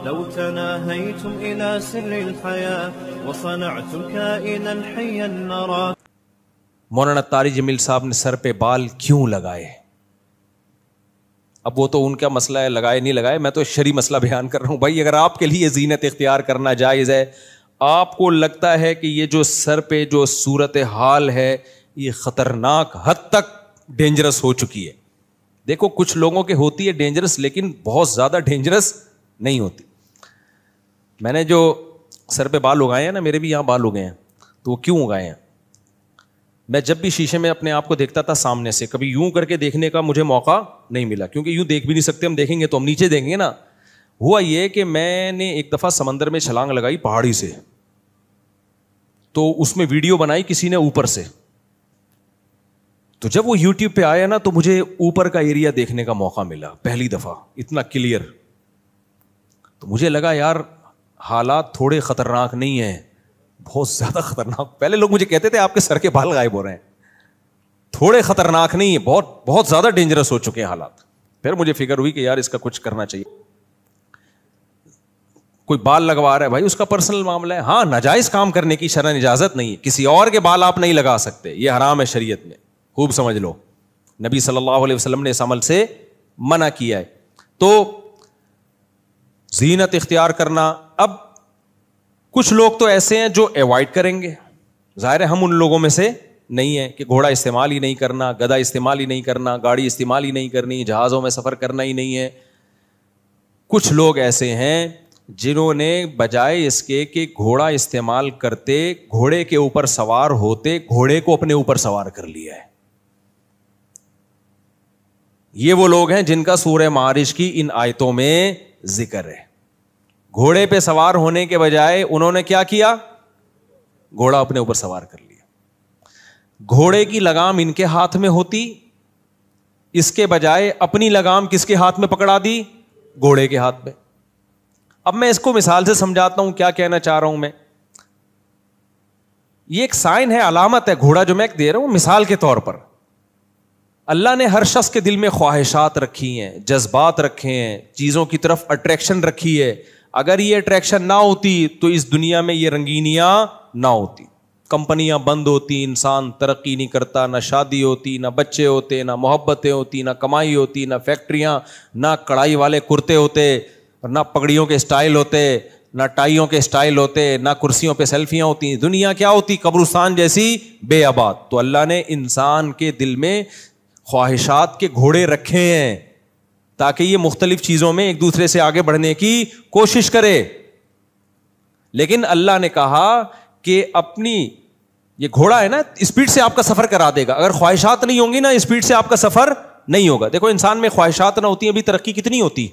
لو تناهيتم إلى سر الحياة وصنعتم كائنا حيا نرى. مولانا طارق جمیل صاحب نے سر پہ بال کیوں لگائے؟ اب وہ تو ان کا مسئلہ ہے، لگائے نہیں لگائے، میں تو شرعی مسئلہ بیان کر رہا ہوں. بھائی اگر آپ کے لیے زینت اختیار کرنا جائز ہے، آپ کو لگتا ہے کہ یہ جو سر پہ جو صورت حال ہے یہ خطرناک حد تک ڈینجرس ہو چکی ہے. دیکھو کچھ لوگوں کے ہوتی ہے ڈینجرس، لیکن بہت زیادہ ڈینجرس نہیں ہوتی. میں نے جو سر پہ بال اگائے ہیں نا، میرے بھی یہاں بال اگائے ہیں، تو وہ کیوں اگائے ہیں؟ میں جب بھی شیشے میں اپنے آپ کو دیکھتا تھا سامنے سے، کبھی یوں کر کے دیکھنے کا مجھے موقع نہیں ملا، کیونکہ یوں دیکھ بھی نہیں سکتے، ہم دیکھیں گے تو ہم نیچے دیکھیں گے نا. ہوا یہ کہ میں نے ایک دفعہ سمندر میں چھلانگ لگائی پہاڑی سے، تو اس میں ویڈیو بنائی کسی نے اوپر سے. تو جب وہ یوٹیوب پہ آیا نا تو مجھے اوپر کا ایریا دیکھنے کا موقع ملا پہلی دفعہ، اتنا کلیئر. تو مجھے لگا یار حالات تھوڑے خطرناک نہیں ہیں، بہت زیادہ خطرناک. پہلے لوگ مجھے کہتے تھے آپ کے سر کے بال غائب ہو رہے ہیں، تھوڑے خطرناک نہیں ہے، بہت بہت زیادہ ڈینجرس ہو چکے ہیں حالات. پھر مجھے فکر ہوئی کہ یار اس کا کچھ کرنا چاہیے. کوئی بال لگوا رہا ہے بھائی اس کا پرسنل معاملہ ہے. ہاں ناجائز کام کرنے کی شرعاً اجازت نہیں ہے، کسی اور کے بال آپ نہیں لگا سکتے، یہ حرام ہے شریعت میں، خوب سمجھ لو. نبی صلی اللہ علیہ وسلم نے اس عمل سے منع کیا ہے. تو زینت اختیار کرنا، اب کچھ لوگ تو ایسے ہیں جو ایوائڈ کریں گے، ظاہر ہے ہم ان لوگوں میں سے نہیں ہیں کہ گھوڑا استعمال ہی نہیں کرنا، گدھا استعمال ہی نہیں کرنا، گاڑی استعمال ہی نہیں کرنی، جہازوں میں سفر کرنا ہی نہیں ہے. کچھ لوگ ایسے ہیں جنہوں نے بجائے اس کے کہ گھوڑا استعمال کرتے، گھوڑے کے اوپر سوار ہوتے، گھوڑے کو اپنے اوپر سوار کر لیا ہے. یہ وہ لوگ ہیں جن کا سورہ معارج کی ان آیتوں میں ذکر ہے. گھوڑے پہ سوار ہونے کے بجائے انہوں نے کیا کیا؟ گھوڑا اپنے اوپر سوار کر لیا. گھوڑے کی لگام ان کے ہاتھ میں ہوتی، اس کے بجائے اپنی لگام کس کے ہاتھ میں پکڑا دی؟ گھوڑے کے ہاتھ میں. اب میں اس کو مثال سے سمجھاتا ہوں کیا کہنا چاہ رہا ہوں میں. یہ ایک سائن ہے، علامت ہے، گھوڑا جو میں دے رہا ہوں مثال کے طور پر. اللہ نے ہر شخص کے دل میں خواہشات رکھی ہیں، جذبات رکھے ہیں، چیزوں کی طرف اٹریکشن رکھی ہے. اگر یہ اٹریکشن نہ ہوتی تو اس دنیا میں یہ رنگینیاں نہ ہوتی، کمپنیاں بند ہوتی، انسان ترقی نہیں کرتا، نہ شادی ہوتی، نہ بچے ہوتے، نہ محبتیں ہوتی، نہ کمائی ہوتی، نہ فیکٹریاں، نہ کڑھائی والے کرتے ہوتے، نہ پگڑیوں کے اسٹائل ہوتے، نہ ٹائیوں کے اسٹائل ہوتے، نہ کرسیوں پہ سیلفیاں ہوتی. دنیا کیا ہوتی؟ قبرستان جیسی بے آباد. تو اللہ نے انسان کے دل میں خواہشات کے گھوڑے رکھے ہیں تاکہ یہ مختلف چیزوں میں ایک دوسرے سے آگے بڑھنے کی کوشش کرے. لیکن اللہ نے کہا کہ اپنی یہ گھوڑا ہے نا اسپیڈ سے آپ کا سفر کرا دے گا، اگر خواہشات نہیں ہوں گی نا اسپیڈ سے آپ کا سفر نہیں ہوگا. دیکھو انسان میں خواہشات نہ ہوتی ہیں ابھی ترقی کتنی ہوتی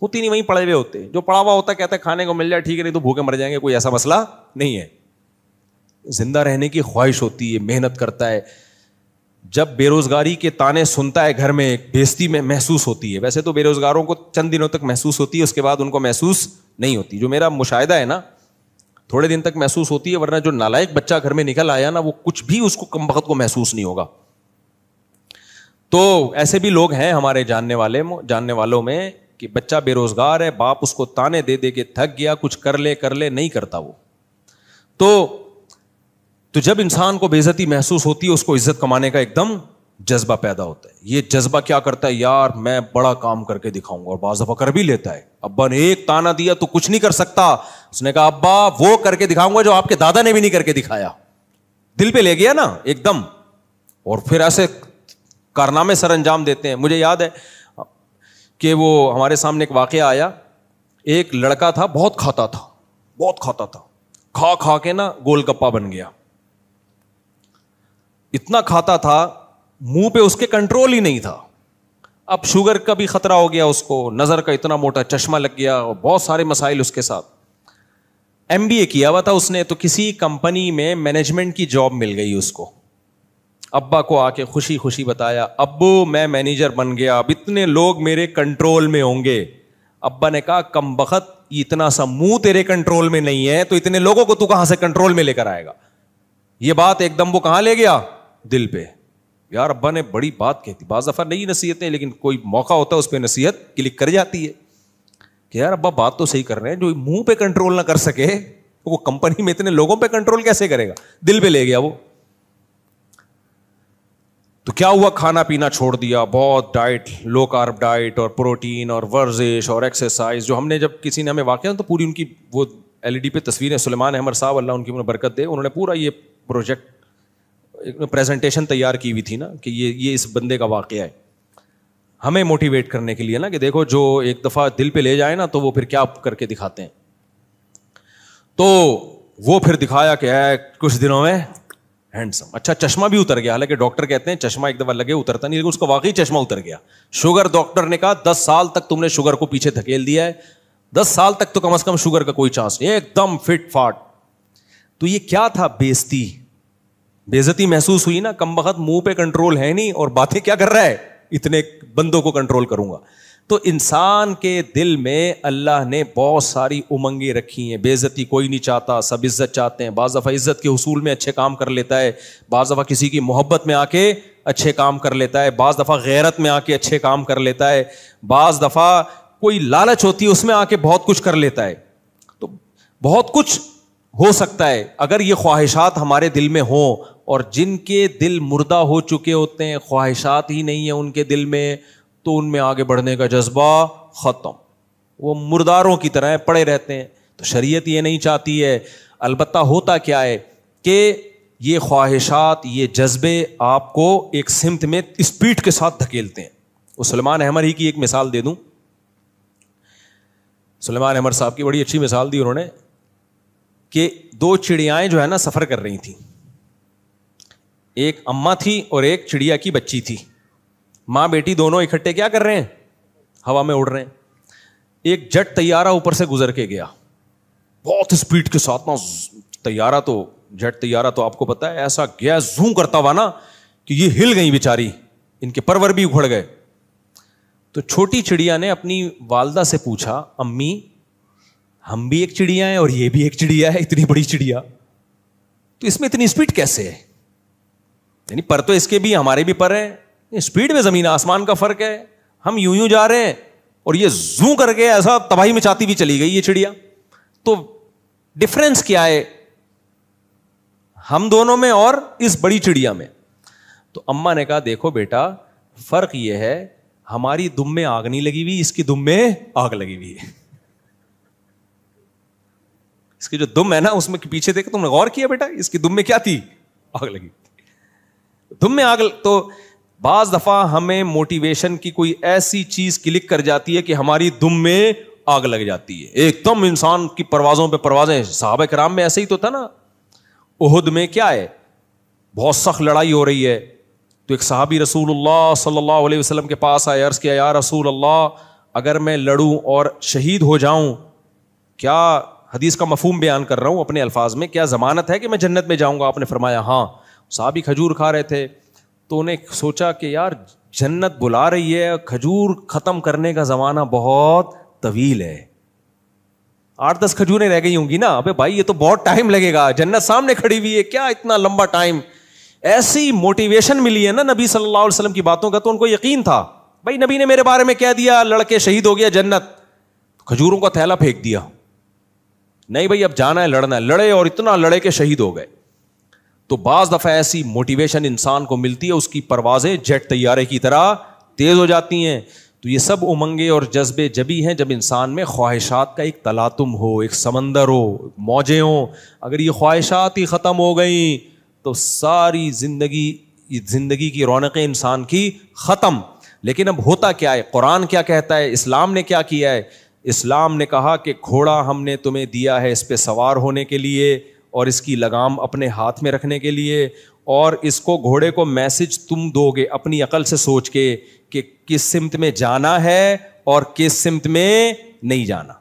نہیں، وہیں پڑے ہوئے ہوتے. جو پڑا ہوا ہوتا کہتا ہے کھانے کو مل جائے ٹھیک ہے، نہیں تو بھوکے مر جائیں گے، کوئی ایسا مسئلہ نہیں ہے. زندہ رہنے کی خواہش ہوتی ہے، محنت کرتا ہے. جب بے روزگاری کے تانے سنتا ہے گھر میں، بےزتی میں محسوس ہوتی ہے. ویسے تو بے روزگاروں کو چند دنوں تک محسوس ہوتی ہے، اس کے بعد ان کو محسوس نہیں ہوتی. جو میرا مشاہدہ ہے نا تھوڑے دن تک محسوس ہوتی ہے، ورنہ جو نالائق بچہ گھر میں نکل آیا نا وہ کچھ بھی اس کو کم وقت کو محسوس نہیں ہوگا. تو ایسے بھی لوگ ہیں ہمارے جاننے والوں میں کہ بچہ بے روزگار ہے، باپ اس کو تانے دے دے کے تھک گیا، کچھ کر لے نہیں کرتا وہ. تو جب انسان کو بے عزتی محسوس ہوتی ہے اس کو عزت کمانے کا ایک دم جذبہ پیدا ہوتا ہے. یہ جذبہ کیا کرتا ہے؟ یار میں بڑا کام کر کے دکھاؤں گا، اور بعض دفعہ کر بھی لیتا ہے. ابا نے ایک تانا دیا تو کچھ نہیں کر سکتا، اس نے کہا ابا وہ کر کے دکھاؤں گا جو آپ کے دادا نے بھی نہیں کر کے دکھایا. دل پہ لے گیا نا ایک دم، اور پھر ایسے کارنامے سر انجام دیتے ہیں. مجھے یاد ہے کہ وہ ہمارے سامنے ایک واقعہ آیا. ایک لڑکا تھا، بہت کھاتا تھا، کھا کے نا گول گپا بن گیا. اتنا کھاتا تھا منہ پہ اس کے کنٹرول ہی نہیں تھا. اب شوگر کا بھی خطرہ ہو گیا اس کو، نظر کا اتنا موٹا چشمہ لگ گیا، اور بہت سارے مسائل اس کے ساتھ. MBA کیا ہوا تھا اس نے، تو کسی کمپنی میں مینجمنٹ کی جاب مل گئی اس کو. ابا کو آ کے خوشی خوشی بتایا ابو میں مینیجر بن گیا، اب اتنے لوگ میرے کنٹرول میں ہوں گے. ابا نے کہا کم بخت اتنا سا منہ تیرے کنٹرول میں نہیں ہے تو اتنے لوگوں کو تو کہاں سے کنٹرول میں لے کر آئے گا. یہ بات ایک دم وہ کہاں لے گیا؟ دل پہ. یار ابا نے بڑی بات کہتی. بعض دفعہ نہیں نصیحتیں، لیکن کوئی موقع ہوتا ہے اس پہ نصیحت کلک کر جاتی ہے. کہ یار ابا بات تو صحیح کر رہے ہیں, جو منہ پہ کنٹرول نہ کر سکے وہ کمپنی میں اتنے لوگوں پہ کنٹرول کیسے کرے گا, دل پہ لے گیا وہ. تو کیا ہوا, کھانا پینا چھوڑ دیا, بہت ڈائٹ, لو کارب ڈائٹ اور پروٹین اور ورزش اور ایکسرسائز. جو ہم نے جب کسی نے ہمیں واقعہ تو پوری ان کی وہ LED پہ تصویریں, سلیمان احمد صاحب اللہ ان کی برکت دے, انہوں نے پورا یہ پروجیکٹ پریزنٹیشن تیار کی ہوئی تھی نا کہ یہ اس بندے کا واقعہ ہے, ہمیں موٹیویٹ کرنے کے لیے نا کہ دیکھو جو ایک دفعہ دل پہ لے جائے نا تو وہ پھر کیا کر کے دکھاتے ہیں. تو وہ پھر دکھایا کہ کچھ دنوں میں ہینڈسم. اچھا چشمہ بھی اتر گیا, حالانکہ ڈاکٹر کہتے ہیں چشمہ ایک دفعہ لگے اترتا نہیں, لیکن اس کو واقعی چشمہ اتر گیا. شوگر ڈاکٹر نے کہا 10 سال تک تم نے شوگر کو پیچھے دھکیل دیا ہے, 10 سال تک تو کم از کم شوگر کا کوئی چانس نہیں, ایک دم فٹ فاٹ. تو یہ کیا تھا, بےعزتی محسوس ہوئی نا, کم بخت منہ پہ کنٹرول ہے نہیں اور باتیں کیا کر رہا ہے, اتنے بندوں کو کنٹرول کروں گا. تو انسان کے دل میں اللہ نے بہت ساری امنگیں رکھی ہیں. بے عزتی کوئی نہیں چاہتا, سب عزت چاہتے ہیں. بعض دفعہ عزت کے حصول میں اچھے کام کر لیتا ہے, بعض دفعہ کسی کی محبت میں آ کے اچھے کام کر لیتا ہے, بعض دفعہ غیرت میں آ کے اچھے کام کر لیتا ہے, بعض دفعہ کوئی لالچ ہوتی ہے اس میں آ کے بہت کچھ کر لیتا ہے. تو بہت کچھ ہو سکتا ہے اگر یہ خواہشات ہمارے دل میں ہوں, اور جن کے دل مردہ ہو چکے ہوتے ہیں, خواہشات ہی نہیں ہیں ان کے دل میں, تو ان میں آگے بڑھنے کا جذبہ ختم, وہ مرداروں کی طرح پڑے رہتے ہیں. تو شریعت یہ نہیں چاہتی ہے. البتہ ہوتا کیا ہے کہ یہ خواہشات, یہ جذبے آپ کو ایک سمت میں اسپیڈ کے ساتھ دھکیلتے ہیں. وہ سلیمان احمد ہی کی ایک مثال دے دوں. سلیمان احمد صاحب کی بڑی اچھی مثال دی انہوں نے کہ 2 چڑیائیں جو ہے نا سفر کر رہی تھیں, ایک اماں تھی اور ایک چڑیا کی بچی تھی. ماں بیٹی دونوں اکٹھے کیا کر رہے ہیں, ہوا میں اڑ رہے ہیں. ایک جٹ طیارہ اوپر سے گزر کے گیا بہت اسپیڈ کے ساتھ نا, طیارہ تو جٹ طیارہ تو آپ کو پتا ہے ایسا گیا زوم کرتا ہوا نا کہ یہ ہل گئی بیچاری, ان کے پرور بھی اکھڑ گئے. تو چھوٹی چڑیا نے اپنی والدہ سے پوچھا, امی ہم بھی ایک چڑیا ہیں اور یہ بھی ایک چڑیا ہے, اتنی بڑی چڑیا, تو اس میں اتنی اسپیڈ کیسے ہے؟ یعنی پر تو اس کے بھی ہمارے بھی پر ہیں, اسپیڈ میں زمین آسمان کا فرق ہے. ہم یوں جا رہے ہیں اور یہ زوں کر کے ایسا تباہی مچاتی بھی چلی گئی یہ چڑیا. تو ڈفرنس کیا ہے ہم دونوں میں اور اس بڑی چڑیا میں؟ تو اماں نے کہا دیکھو بیٹا, فرق یہ ہے ہماری دم میں آگ نہیں لگی ہوئی, اس کی دم میں آگ لگی ہوئی ہے. اس کی جو دم ہے نا اس میں پیچھے دیکھو, تم نے غور کیا بیٹا اس کی دم میں کیا تھی, آگ لگی. دم میں آگ. تو بعض دفعہ ہمیں موٹیویشن کی کوئی ایسی چیز کلک کر جاتی ہے کہ ہماری دم میں آگ لگ جاتی ہے, ایک دم انسان کی پروازوں پہ پروازیں. صحابہ کرام میں ایسے ہی تو تھا نا. احد میں کیا ہے, بہت سخت لڑائی ہو رہی ہے, تو ایک صحابی رسول اللہ صلی اللہ علیہ وسلم کے پاس آئے, عرض کیا یا رسول اللہ اگر میں لڑوں اور شہید ہو جاؤں, کیا, حدیث کا مفہوم بیان کر رہا ہوں اپنے الفاظ میں, کیا ضمانت ہے کہ میں جنت میں جاؤں گا؟ آپ نے فرمایا ہاں. صحابی کھجور کھا رہے تھے, تو انہیں سوچا کہ یار جنت بلا رہی ہے, کھجور ختم کرنے کا زمانہ بہت طویل ہے, 8-10 کھجوریں رہ گئی ہوں گی نا, ابے بھائی یہ تو بہت ٹائم لگے گا, جنت سامنے کھڑی ہوئی ہے, کیا اتنا لمبا ٹائم. ایسی موٹیویشن ملی ہے نا نبی صلی اللہ علیہ وسلم کی باتوں کا, تو ان کو یقین تھا بھائی نبی نے میرے بارے میں کہہ دیا لڑکے شہید ہو گیا جنت, کھجوروں کا تھیلا پھینک دیا, نہیں بھائی اب جانا ہے لڑنا ہے, لڑے اور اتنا لڑے کہ شہید ہو گئے. تو بعض دفعہ ایسی موٹیویشن انسان کو ملتی ہے, اس کی پروازیں جیٹ طیارے کی طرح تیز ہو جاتی ہیں. تو یہ سب امنگیں اور جذبے جبھی ہیں جب انسان میں خواہشات کا ایک تلاطم ہو, ایک سمندر ہو, موجیں ہوں. اگر یہ خواہشات ہی ختم ہو گئیں تو ساری زندگی کی رونقیں انسان کی ختم. لیکن اب ہوتا کیا ہے, قرآن کیا کہتا ہے, اسلام نے کیا کیا ہے؟ اسلام نے کہا کہ گھوڑا ہم نے تمہیں دیا ہے اس پہ سوار ہونے کے لیے اور اس کی لگام اپنے ہاتھ میں رکھنے کے لیے, اور اس کو گھوڑے کو میسج تم دو گے اپنی عقل سے سوچ کے کہ کس سمت میں جانا ہے اور کس سمت میں نہیں جانا.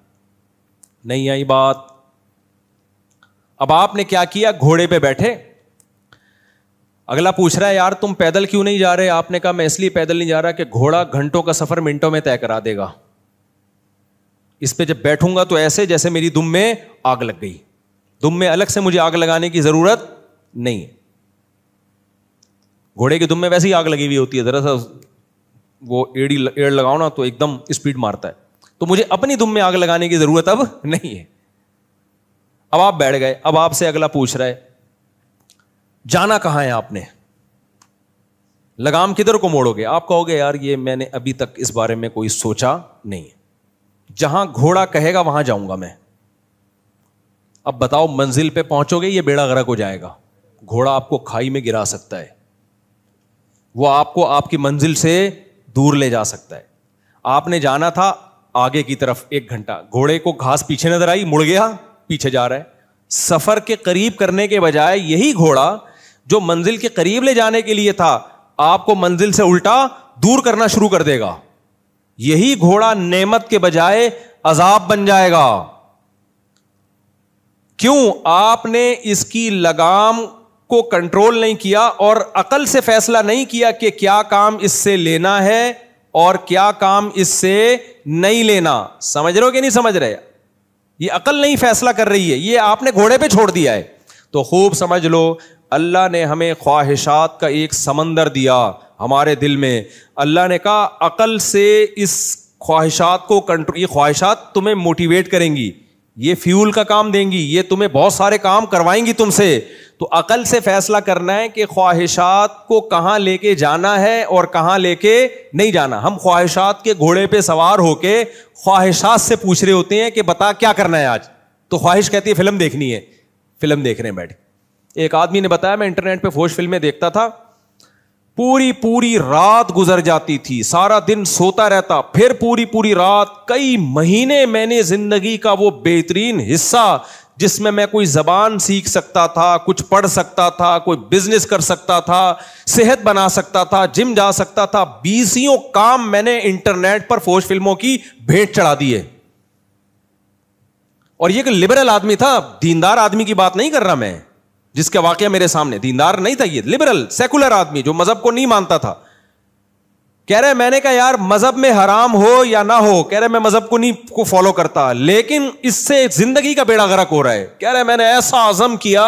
نہیں آئی بات؟ اب آپ نے کیا کیا, گھوڑے پہ بیٹھے, اگلا پوچھ رہا ہے یار تم پیدل کیوں نہیں جا رہے؟ آپ نے کہا میں اس لیے پیدل نہیں جا رہا کہ گھوڑا گھنٹوں کا سفر منٹوں میں طے کرا دے گا, اس پہ جب بیٹھوں گا تو ایسے جیسے میری دم میں آگ لگ گئی. دم میں الگ سے مجھے آگ لگانے کی ضرورت نہیں ہے. گھوڑے کی دم میں ویسے ہی آگ لگی ہوئی ہوتی ہے, ذرا سا وہ ایڑ لگاؤ نا تو ایک دم اسپیڈ مارتا ہے. تو مجھے اپنی دم میں آگ لگانے کی ضرورت اب نہیں ہے. اب آپ بیٹھ گئے, اب آپ سے اگلا پوچھ رہا ہے جانا کہاں ہے آپ نے, لگام کدھر کو موڑو گے؟ آپ کہو گے یار یہ میں نے ابھی تک اس بارے میں کوئی سوچا نہیں, جہاں گھوڑا کہے گا وہاں جاؤں گا میں. اب بتاؤ منزل پہ پہنچو گے, یہ بیڑا غرق ہو جائے گا. گھوڑا آپ کو کھائی میں گرا سکتا ہے, وہ آپ کو آپ کی منزل سے دور لے جا سکتا ہے. آپ نے جانا تھا آگے کی طرف 1 گھنٹہ, گھوڑے کو گھاس پیچھے نظر آئی, مڑ گیا, پیچھے جا رہا ہے. سفر کے قریب کرنے کے بجائے یہی گھوڑا جو منزل کے قریب لے جانے کے لیے تھا, آپ کو منزل سے الٹا دور کرنا شروع کر دے گا. یہی گھوڑا نعمت کے بجائے عذاب بن جائے گا. کیوں؟ آپ نے اس کی لگام کو کنٹرول نہیں کیا اور عقل سے فیصلہ نہیں کیا کہ کیا کام اس سے لینا ہے اور کیا کام اس سے نہیں لینا. سمجھ رہے ہو کہ نہیں سمجھ رہے؟ یہ عقل نہیں فیصلہ کر رہی ہے, یہ آپ نے گھوڑے پہ چھوڑ دیا ہے. تو خوب سمجھ لو, اللہ نے ہمیں خواہشات کا ایک سمندر دیا ہمارے دل میں. اللہ نے کہا عقل سے اس خواہشات کو کنٹرول, یہ خواہشات تمہیں موٹیویٹ کریں گی, یہ فیول کا کام دیں گی, یہ تمہیں بہت سارے کام کروائیں گی تم سے. تو عقل سے فیصلہ کرنا ہے کہ خواہشات کو کہاں لے کے جانا ہے اور کہاں لے کے نہیں جانا. ہم خواہشات کے گھوڑے پہ سوار ہو کے خواہشات سے پوچھ رہے ہوتے ہیں کہ بتا کیا کرنا ہے آج. تو خواہش کہتی ہے فلم دیکھنی ہے, فلم دیکھ رہے ہیں بیٹھ. ایک آدمی نے بتایا میں انٹرنیٹ پہ فوش فلمیں دیکھتا تھا, پوری رات گزر جاتی تھی, سارا دن سوتا رہتا, پھر پوری رات, کئی مہینے میں نے زندگی کا وہ بہترین حصہ جس میں کوئی زبان سیکھ سکتا تھا, کچھ پڑھ سکتا تھا, کوئی بزنس کر سکتا تھا, صحت بنا سکتا تھا, جم جا سکتا تھا, 20 کام میں نے انٹرنیٹ پر فوش فلموں کی بھیٹ چڑھا دی ہے. اور یہ کہ لبرل آدمی تھا, دیندار آدمی کی بات نہیں کر رہا میں, جس کا واقعہ میرے سامنے دیندار نہیں تھا, یہ لبرل سیکولر آدمی جو مذہب کو نہیں مانتا تھا. کہہ رہے میں نے کہا یار مذہب میں حرام ہو یا نہ ہو, کہہ رہے میں مذہب کو نہیں کو فالو کرتا, لیکن اس سے زندگی کا بیڑا غرق ہو رہا ہے. کہہ رہے میں نے ایسا عزم کیا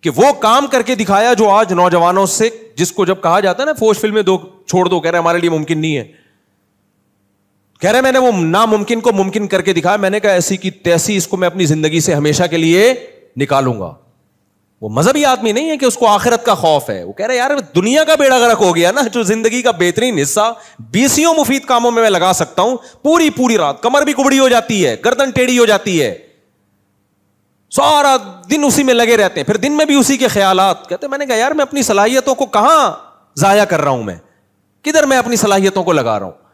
کہ وہ کام کر کے دکھایا جو آج نوجوانوں سے, جس کو جب کہا جاتا ہے نا فوش فلمیں دو چھوڑ دو, کہہ رہے ہمارے لیے ممکن نہیں ہے. کہہ رہے میں نے وہ ناممکن کو ممکن کر کے دکھایا. میں نے کہا ایسی کی تیسی اس کو میں اپنی زندگی سے ہمیشہ کے لیے نکالوں گا. وہ مذہبی آدمی نہیں ہے کہ اس کو آخرت کا خوف ہے, وہ کہہ رہے یار دنیا کا بیڑا غرق ہو گیا نا, جو زندگی کا بہترین حصہ 20 مفید کاموں میں لگا سکتا ہوں, پوری رات کمر بھی کبڑی ہو جاتی ہے, گردن ٹیڑھی ہو جاتی ہے, سارا دن اسی میں لگے رہتے ہیں, پھر دن میں بھی اسی کے خیالات. کہتے میں نے کہا یار میں اپنی صلاحیتوں کو کہاں ضائع کر رہا ہوں, میں کدھر میں اپنی صلاحیتوں کو لگا رہا ہوں.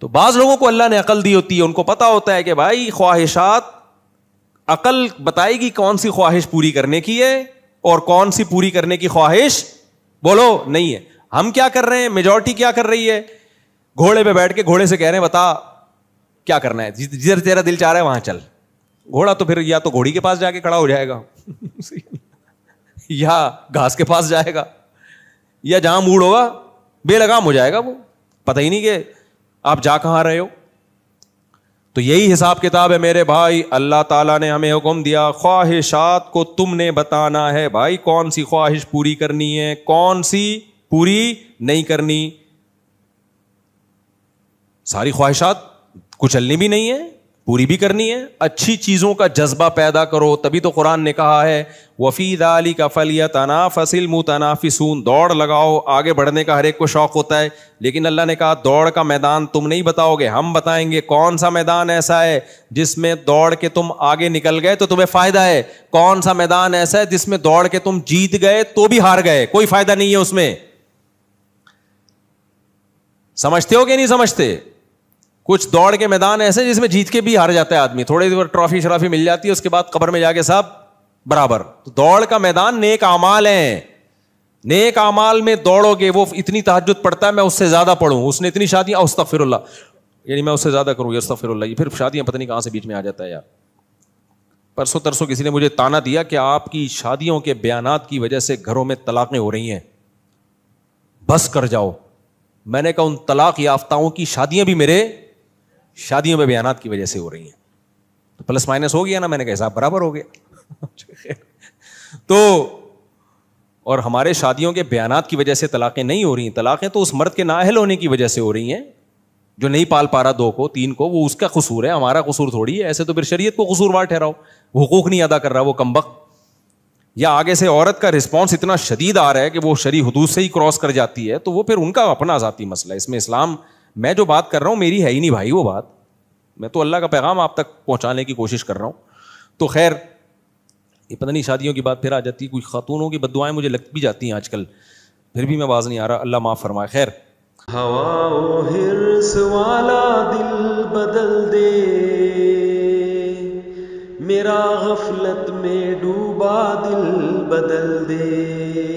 تو بعض لوگوں کو اللہ نے عقل دی ہوتی ہے, ان کو پتا ہوتا ہے کہ بھائی خواہشات, عقل بتائے گی کون سی خواہش پوری کرنے کی ہے اور کون سی پوری کرنے کی خواہش بولو نہیں ہے. ہم کیا کر رہے ہیں, میجورٹی کیا کر رہی ہے, گھوڑے پہ بیٹھ کے گھوڑے سے کہہ رہے ہیں بتا کیا کرنا ہے, جدھر تیرا دل چاہ رہا ہے وہاں چل. گھوڑا تو پھر یا تو گھوڑی کے پاس جا کے کھڑا ہو جائے گا یا گھاس کے پاس جائے گا, یا جہاں موڑ ہوگا بے لگام ہو جائے گا, وہ پتہ ہی نہیں کہ آپ جا کہاں رہے ہو. تو یہی حساب کتاب ہے میرے بھائی. اللہ تعالیٰ نے ہمیں حکم دیا خواہشات کو تم نے بتانا ہے بھائی, کون سی خواہش پوری کرنی ہے, کون سی پوری نہیں کرنی. ساری خواہشات کچلنی بھی نہیں ہے, پوری بھی کرنی ہے. اچھی چیزوں کا جذبہ پیدا کرو, تبھی تو قرآن نے کہا ہے وفی ذالک فلیتنافس المتنافسون, دوڑ لگاؤ, آگے بڑھنے کا ہر ایک کو شوق ہوتا ہے, لیکن اللہ نے کہا دوڑ کا میدان تم نہیں بتاؤ گے, ہم بتائیں گے. کون سا میدان ایسا ہے جس میں دوڑ کے تم آگے نکل گئے تو تمہیں فائدہ ہے, کون سا میدان ایسا ہے جس میں دوڑ کے تم جیت گئے تو بھی ہار گئے, کوئی فائدہ نہیں ہے اس میں. سمجھتے ہو کہ نہیں سمجھتے؟ کچھ دوڑ کے میدان ایسے جس میں جیت کے بھی ہار جاتا ہے آدمی, تھوڑی دیر ٹرافی شرافی مل جاتی ہے, اس کے بعد قبر میں جا کے سب برابر. تو دوڑ کا میدان نیک اعمال ہیں, نیک اعمال میں دوڑو گے. وہ اتنی تہجد پڑھتا ہے میں اس سے زیادہ پڑھوں, اس نے اتنی شادیاں استغفر اللہ, یعنی میں اس سے زیادہ کروں استغفر اللہ, یہ پھر شادیاں پتہ نہیں کہاں سے بیچ میں آ جاتا ہے یار. پرسوں ترسوں کسی نے مجھے تانا دیا کہ آپ کی شادیوں کے بیانات کی وجہ سے گھروں میں طلاقیں ہو رہی ہیں, بس کر جاؤ. میں نے کہا ان طلاق یافتاؤں کی شادیاں بھی میرے شادیوں میں بیانات کی وجہ سے ہو رہی ہیں, تو پلس مائنس ہو گیا نا, میں نے کہا حساب برابر ہو گیا. تو اور ہمارے شادیوں کے بیانات کی وجہ سے طلاقیں نہیں ہو رہی ہیں, طلاقیں تو اس مرد کے نااہل ہونے کی وجہ سے ہو رہی ہیں, جو نہیں پال پا رہا 2 کو 3 کو، وہ اس کا قصور ہے، ہمارا قصور تھوڑی ہے. ایسے تو پھر شریعت کو قصوروار ٹھہراؤ، وہ حقوق نہیں ادا کر رہا وہ کمبخت. یا آگے سے عورت کا رسپانس اتنا شدید آ رہا ہے کہ وہ شرعی حدود سے ہی کراس کر جاتی ہے، تو وہ پھر ان کا اپنا ذاتی مسئلہ ہے. اس میں اسلام، میں جو بات کر رہا ہوں میری ہے ہی نہیں بھائی وہ بات، میں تو اللہ کا پیغام آپ تک پہنچانے کی کوشش کر رہا ہوں. تو خیر یہ پتہ نہیں شادیوں کی بات پھر آ جاتی ہے، کوئی خاتونوں کی بددعائیں مجھے لگ بھی جاتی ہیں آج کل، پھر بھی میں باز نہیں آ رہا، اللہ معاف فرمائے. خیر، ہوا و حرص والا دل بدل دے، میرا غفلت میں ڈوبا دل بدل دے.